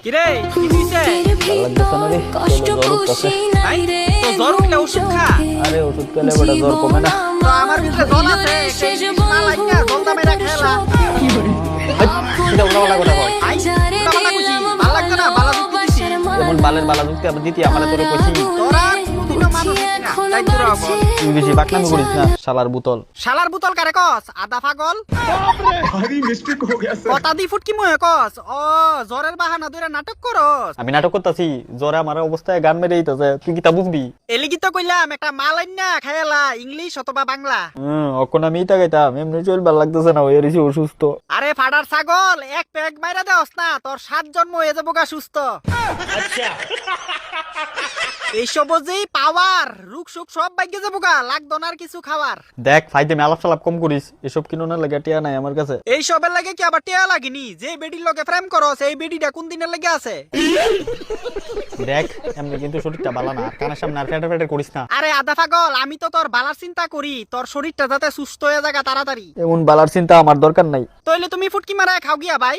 কিরে কি হইছে? কষ্ট খুশি নাই রে তো জ্বর উঠলে ওষুধ খা। আরে ওষুধ খেলে বড় জ্বর কমে না। তো আমার ভিতরে জল আছে, সেই মালাইকা জলটা মেরা খেলা। এটা ওরা কথা কয়। আই তোরা কথা কইছি, ভাল লাগছে না? বালা যুক্তি দিছি। যেমন বালের বালা যুক্তি আবার দিতি আমারে তোরে কইছি। তোরা কোনোদিনও মানুষ হইছি না, তাই তোরা বল। তুই বেশি বাকনামি করিস না শালার বোতল। শালার বোতল কারে কস? আদা পাগল। কথা দি ফুটকি ময়ে কস? ও জ্বরের বাহানা ধরে নাটক করস। আমি নাটক করতেছি, জ্বরে আমার অবস্থায় গান মেরে দিতেছে, তুই কি তা বুঝবি? এলিগি তো কইলাম একটা মালাইন না খাইলা, ইংলিশ অথবা বাংলা। অখন আমি ইটা গাইতাম, এমনি চল ভাল লাগতেছে না, হয়ে রয়েছি অসুস্থ। আরে ফাডার ছাগল, এক পেগ মাইরা দেওস না, তোর 7 জন্ম হয়ে যাবো গা সুস্থ। এইসব যে পাওয়ার রুক সুক সব বাইকে যাবো গা, লাগতো না আর কিছু খাবার। দেখ ফাইদে আলাপ সালাপ কম করিস, এসব কিনো না লাগে টিয়া নাই আমার কাছে। এইসবের লাগে কি আবার টেয়া লাগেনি? যে বেডির লগে প্রেম করস, এই বেডিটা কোন দিনের লেগে আছে? দেখ এমনি কিন্তু শরীরটা ভালো না, আর কানের সামনে আর ফেটে ফেটে করিস না। আরে আদা পাগল, আমি তো তোর বালার চিন্তা করি, তোর শরীরটা যাতে সুস্থ হয়ে যাগা তাড়াতাড়ি। এমন বালার চিন্তা আমার দরকার নাই। তাইলে তুমি ফুটকি মারায় খাও গিয়া ভাই।